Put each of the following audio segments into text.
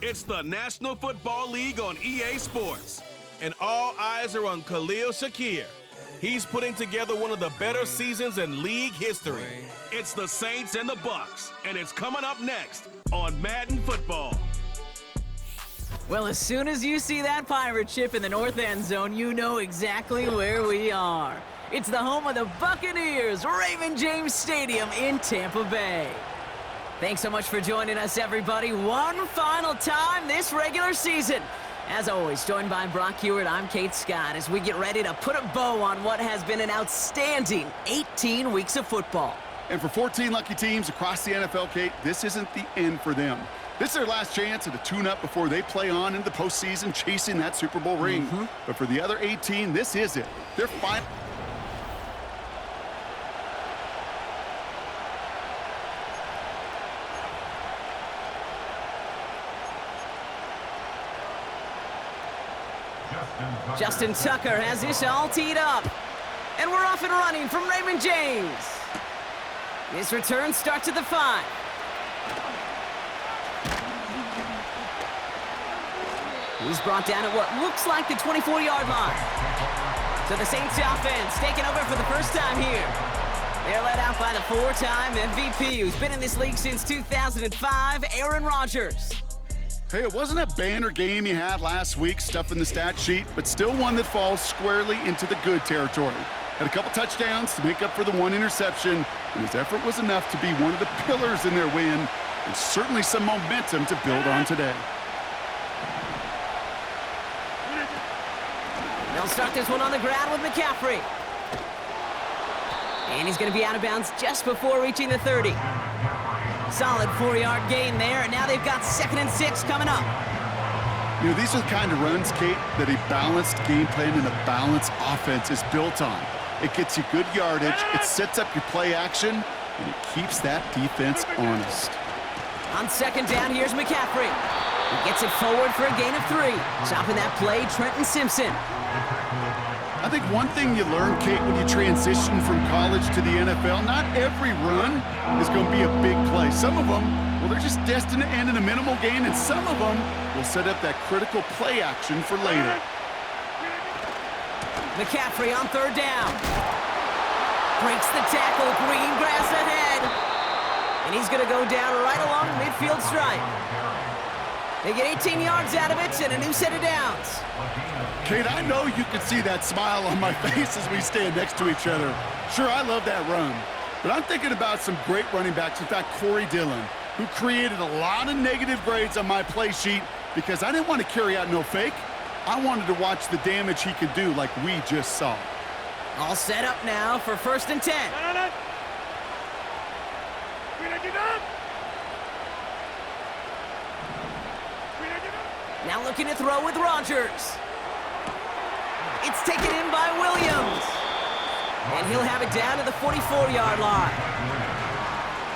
It's the National Football League on EA Sports, and all eyes are on Khalil Shakir. He's putting together one of the better seasons in league history. It's the Saints and the Bucks, and it's coming up next on Madden Football. Well, as soon as you see that pirate ship in the north end zone, you know exactly where we are. It's the home of the Buccaneers, Raymond James Stadium in Tampa Bay. Thanks so much for joining us, everybody, one final time this regular season. As always, joined by Brock Hewitt, I'm Kate Scott, as we get ready to put a bow on what has been an outstanding 18 weeks of football. And for 14 lucky teams across the NFL, Kate, this isn't the end for them. This is their last chance at a tune-up before they play on into the postseason, chasing that Super Bowl ring. But for the other 18, this is it. They're fine. Justin Tucker has this all teed up. And we're off and running from Raymond James. His return starts at the 5. He's brought down at what looks like the 24-yard line. So the Saints offense taking over for the first time here. They're led out by the 4-time MVP who's been in this league since 2005, Aaron Rodgers. Hey, it wasn't a banner game you had last week, stuff in the stat sheet, but still one that falls squarely into the good territory. Had a couple touchdowns to make up for the one interception, and his effort was enough to be one of the pillars in their win, and certainly some momentum to build on today. They'll start this one on the ground with McCaffrey. And he's going to be out of bounds just before reaching the 30. Solid 4-yard gain there, and now they've got 2nd and 6 coming up. You know, these are the kind of runs, Kate, that a balanced game plan and a balanced offense is built on. It gets you good yardage, it sets up your play action, and it keeps that defense honest. On 2nd down, here's McCaffrey. He gets it forward for a gain of 3. Chopping that play, Trenton Simpson. I think one thing you learn, Kate, when you transition from college to the NFL, not every run is going to be a big play. Some of them, well, they're just destined to end in a minimal gain, and some of them will set up that critical play action for later. McCaffrey on 3rd down. Breaks the tackle, green grass ahead. And he's going to go down right along the midfield stripe. They get 18 yards out of it and a new set of downs. Kate, I know you can see that smile on my face as we stand next to each other. Sure, I love that run. But I'm thinking about some great running backs. In fact, Corey Dillon, who created a lot of negative grades on my play sheet because I didn't want to carry out no fake. I wanted to watch the damage he could do like we just saw. All set up now for 1st and 10. Now looking to throw with Rodgers. It's taken in by Williams. And he'll have it down to the 44-yard line.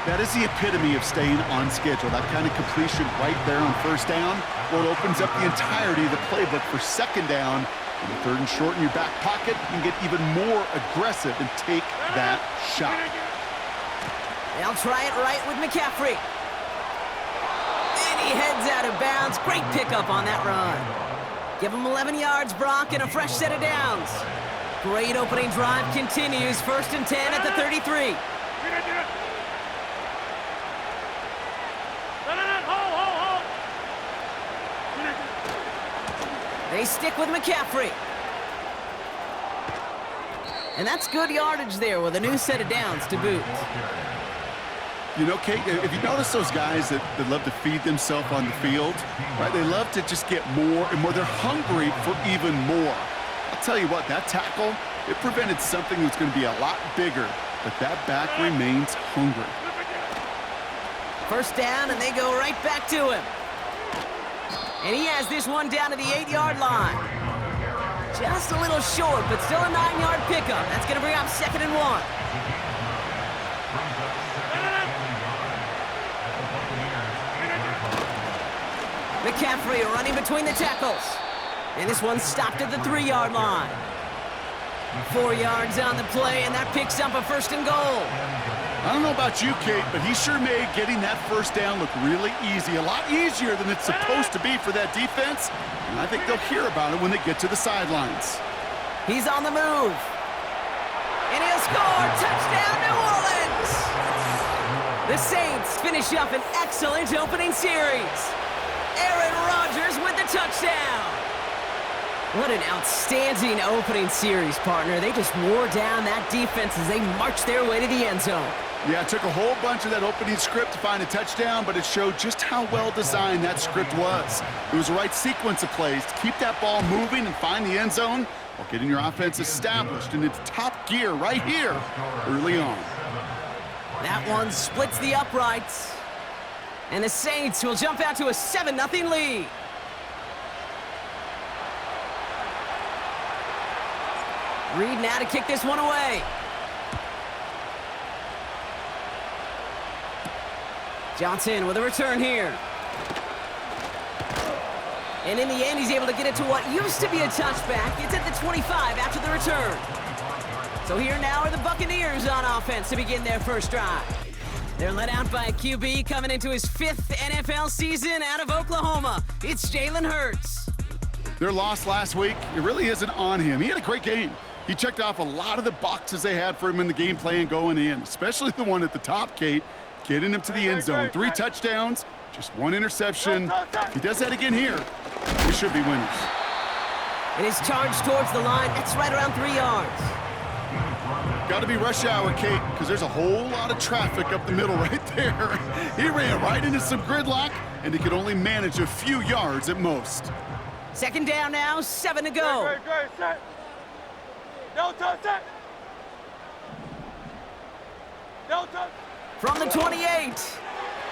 That is the epitome of staying on schedule. That kind of completion right there on 1st down. Well, it opens up the entirety of the playbook for 2nd down. And the 3rd and short in your back pocket, you can get even more aggressive and take that shot. They'll try it right with McCaffrey. And he heads out of bounds. Great pickup on that run. Give him 11 yards, Brock, and a fresh set of downs. Great opening drive continues. 1st and 10 at the 33. They stick with McCaffrey. And that's good yardage there with a new set of downs to boot. You know, Kate, if you notice those guys that love to feed themselves on the field, right? They love to just get more and more. They're hungry for even more. I'll tell you what, that tackle, it prevented something that's going to be a lot bigger, but that back remains hungry. 1st down, and they go right back to him. And he has this one down to the 8-yard line. Just a little short, but still a 9-yard pickup. That's going to bring up 2nd and 1. McCaffrey running between the tackles. And this one stopped at the 3-yard line. 4 yards on the play, and that picks up a 1st and goal. I don't know about you, Kate, but he sure made getting that 1st down look really easy. A lot easier than it's supposed to be for that defense. And I think they'll hear about it when they get to the sidelines. He's on the move. And he'll score. Touchdown, New Orleans! The Saints finish up an excellent opening series. Aaron Rodgers with the touchdown. What an outstanding opening series, partner. They just wore down that defense as they marched their way to the end zone. Yeah, it took a whole bunch of that opening script to find a touchdown, but it showed just how well designed that script was. It was the right sequence of plays to keep that ball moving and find the end zone while getting your offense established in its top gear right here early on. That one splits the uprights. And the Saints will jump out to a 7-0 lead. Reed now to kick this one away. Johnson with a return here. And in the end, he's able to get it to what used to be a touchback. It's at the 25 after the return. So here now are the Buccaneers on offense to begin their first drive. They're led out by a QB coming into his 5th NFL season out of Oklahoma. It's Jalen Hurts. Their loss last week, it really isn't on him. He had a great game. He checked off a lot of the boxes they had for him in the game plan going in, especially the one at the top, Kate, getting him to the end zone. 3 touchdowns, just 1 interception. If he does that again here, we should be winners. It is charged towards the line. That's right around 3 yards. Got to be rush hour, Kate, because there's a whole lot of traffic up the middle right there. He ran right into some gridlock, and he could only manage a few yards at most. 2nd down now, 7 to go. No touch it! No touch! From the 28.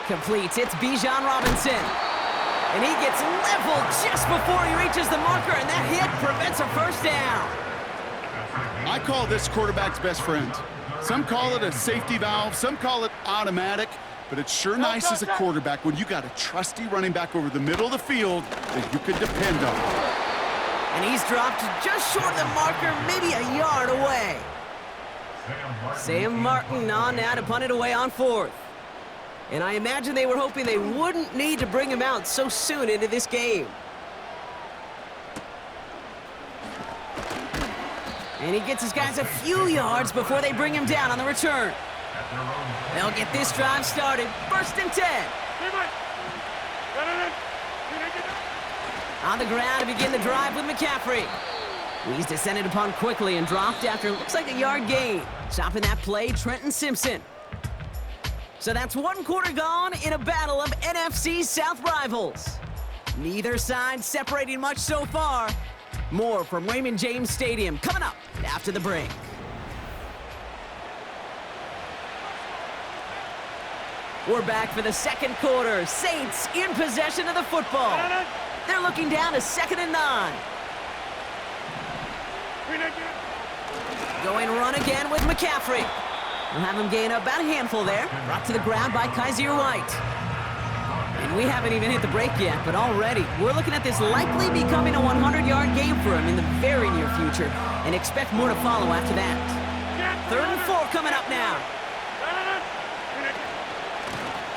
Completes. It's Bijan Robinson. And he gets leveled just before he reaches the marker, and that hit prevents a 1st down. I call this quarterback's best friend. Some call it a safety valve, some call it automatic, but it's sure nice as a quarterback when you got a trusty running back over the middle of the field that you can depend on. And he's dropped just short of the marker, maybe a yard away. Sam Martin on now to punt it away on 4th. And I imagine they were hoping they wouldn't need to bring him out so soon into this game. And he gets his guys a few yards before they bring him down on the return. They'll get this drive started. 1st and 10. On the ground to begin the drive with McCaffrey. He's descended upon quickly and dropped after looks like a yard gain. Stopping that play, Trenton Simpson. So that's 1 quarter gone in a battle of NFC South rivals. Neither side separating much so far. More from Raymond James Stadium coming up after the break. We're back for the 2nd quarter. Saints in possession of the football. They're looking down to 2nd and 9. Going run again with McCaffrey. We'll have him gain about a handful there. Brought to the ground by Kaiser White. And we haven't even hit the break yet, but already we're looking at this likely becoming a 100-yard game for him in the very near future, and expect more to follow after that. 3rd and 4 coming up now.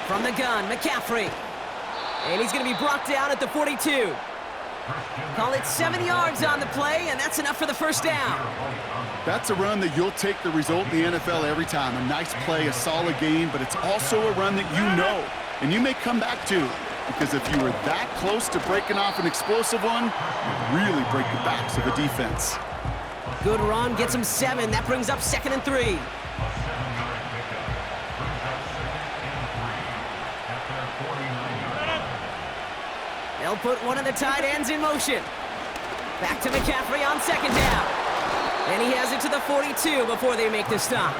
From the gun, McCaffrey. And he's going to be brought down at the 42. Call it 7 yards on the play, and that's enough for the 1st down. That's a run that you'll take the result in the NFL every time. A nice play, a solid game, but it's also a run that you know, and you may come back to, because if you were that close to breaking off an explosive one, you really break the backs of a defense. Good run, gets him 7. That brings up 2nd and 3. They'll put one of the tight ends in motion. Back to McCaffrey on 2nd down. And he has it to the 42 before they make the stop.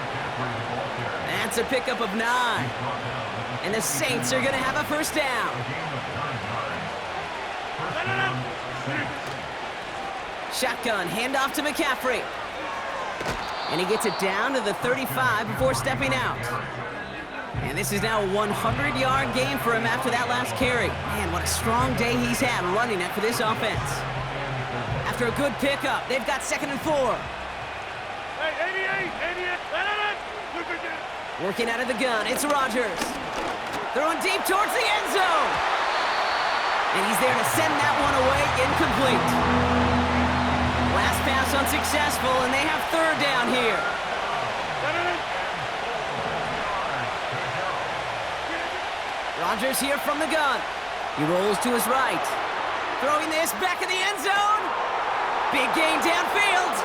That's a pickup of 9. And the Saints are going to have a 1st down. Shotgun, handoff to McCaffrey. And he gets it down to the 35 before stepping out. And this is now a 100-yard game for him after that last carry. Man, what a strong day he's had running it for this offense. After a good pickup, they've got 2nd and 4. Working out of the gun, it's Rodgers. Throwing deep towards the end zone. And he's there to send that one away, incomplete. Last pass unsuccessful, and they have third down here. Rodgers here from the gun. He rolls to his right. Throwing this back in the end zone. Big gain downfield.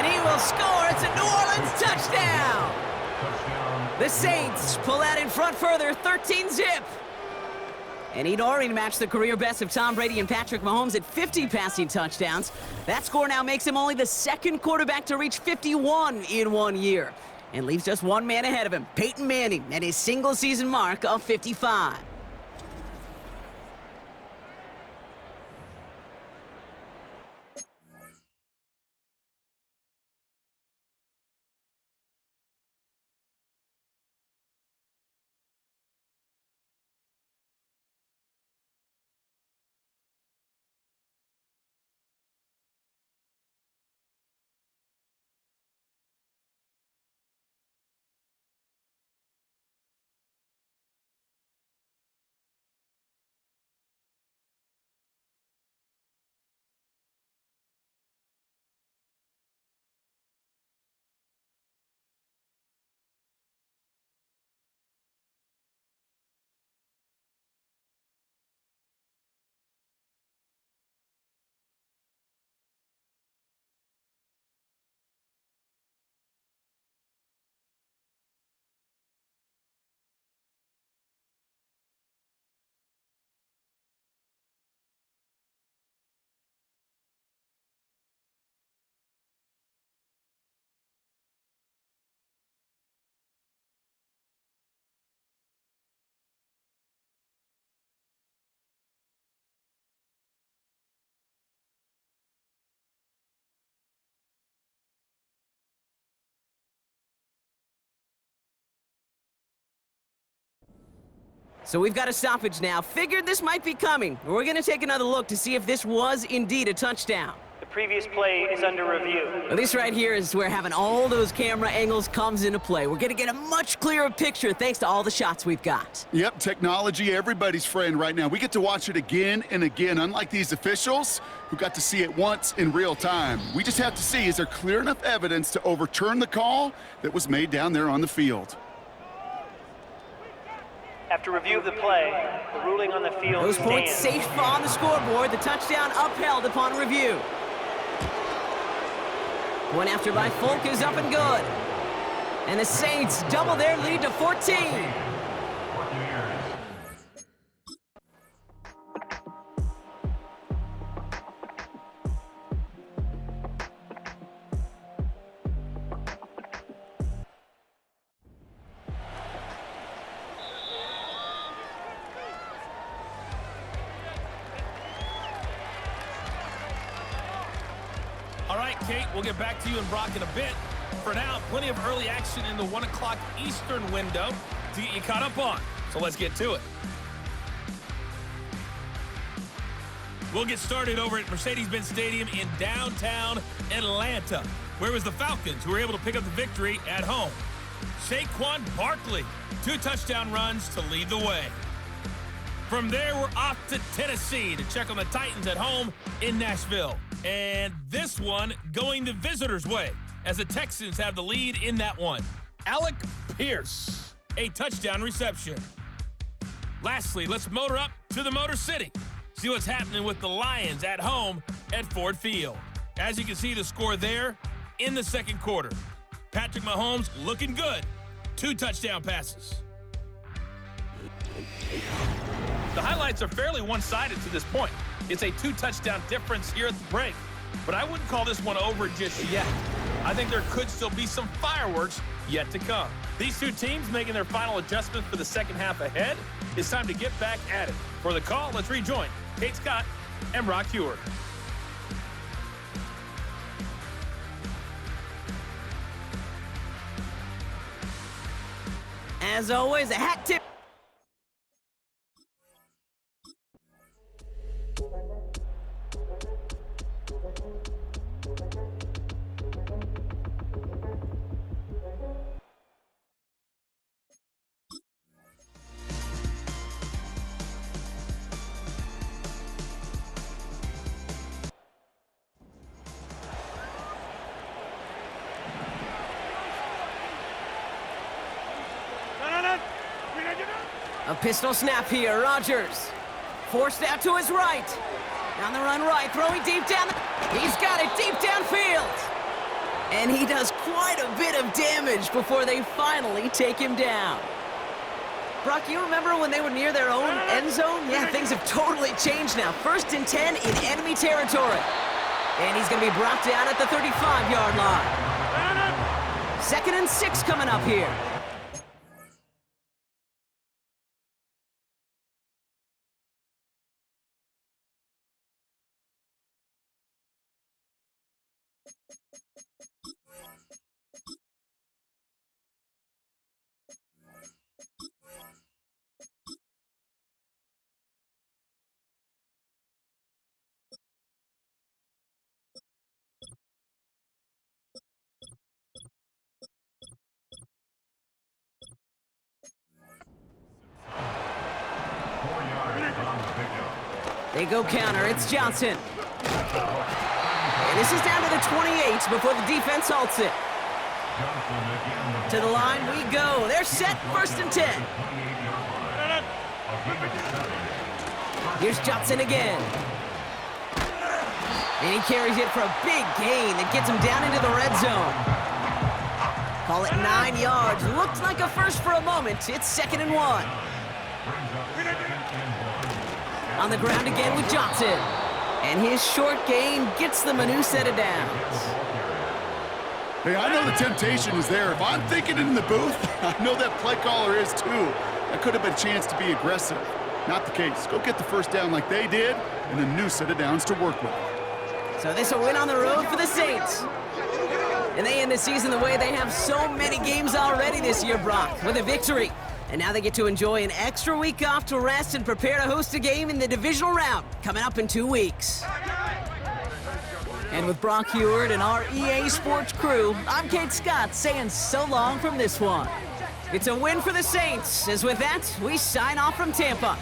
And he will score. It's a New Orleans touchdown. The Saints pull out in front further, 13-zip. And he'd already matched the career best of Tom Brady and Patrick Mahomes at 50 passing touchdowns. That score now makes him only the second quarterback to reach 51 in 1 year. And leaves just one man ahead of him, Peyton Manning, at his single-season mark of 55. So we've got a stoppage now. Figured this might be coming. We're going to take another look to see if this was indeed a touchdown. The previous play is under review. Well, this right here is where having all those camera angles comes into play. We're going to get a much clearer picture thanks to all the shots we've got. Yep, technology, everybody's friend right now. We get to watch it again and again, unlike these officials who got to see it once in real time. We just have to see, is there clear enough evidence to overturn the call that was made down there on the field? After review of the play, the ruling on the field Those points stands. safe on the scoreboard. The touchdown upheld upon review. One after by Folk is up and good. And the Saints double their lead to 14. All right, Kate, we'll get back to you and Brock in a bit. For now, plenty of early action in the 1 o'clock Eastern window to get you caught up on. So let's get to it. We'll get started over at Mercedes-Benz Stadium in downtown Atlanta, where it was the Falcons who were able to pick up the victory at home. Saquon Barkley, 2 touchdown runs to lead the way. From there, we're off to Tennessee to check on the Titans at home in Nashville. And this one going the visitors' way, as the Texans have the lead in that one. Alec Pierce, a touchdown reception. Lastly, let's motor up to the Motor City. See what's happening with the Lions at home at Ford Field. As you can see, the score there in the second quarter. Patrick Mahomes looking good. 2 touchdown passes. The highlights are fairly one-sided to this point. It's a 2-touchdown difference here at the break. But I wouldn't call this one over just yet. I think there could still be some fireworks yet to come. These 2 teams making their final adjustments for the second half ahead. It's time to get back at it. For the call, let's rejoin Kate Scott and Brock Heward. As always, a hat tip. A pistol snap here, Rodgers. Forced out to his right. On the run right, throwing deep down. He's got it deep downfield. And he does quite a bit of damage before they finally take him down. Brock, you remember when they were near their own end zone? Yeah, things have totally changed now. 1st and 10 in enemy territory. And he's going to be brought down at the 35-yard line. 2nd and 6 coming up here. They go counter, it's Johnson. And this is down to the 28 before the defense halts it. To the line we go. They're set, 1st and 10. Here's Johnson again. And he carries it for a big gain that gets him down into the red zone. Call it 9 yards. Looked like a first for a moment. It's 2nd and 1. On the ground again with Johnson. And his short gain gets them a new set of downs. Hey, I know the temptation is there. If I'm thinking it in the booth, I know that play caller is too. That could have been a chance to be aggressive. Not the case. Go get the first down like they did, and a new set of downs to work with. So this will win on the road for the Saints. And they end the season the way they have so many games already this year, Brock, with a victory. And now they get to enjoy an extra week off to rest and prepare to host a game in the divisional round coming up in 2 weeks. And with Brock Heward and our EA Sports crew, I'm Kate Scott saying so long from this one. It's a win for the Saints, as with that, we sign off from Tampa.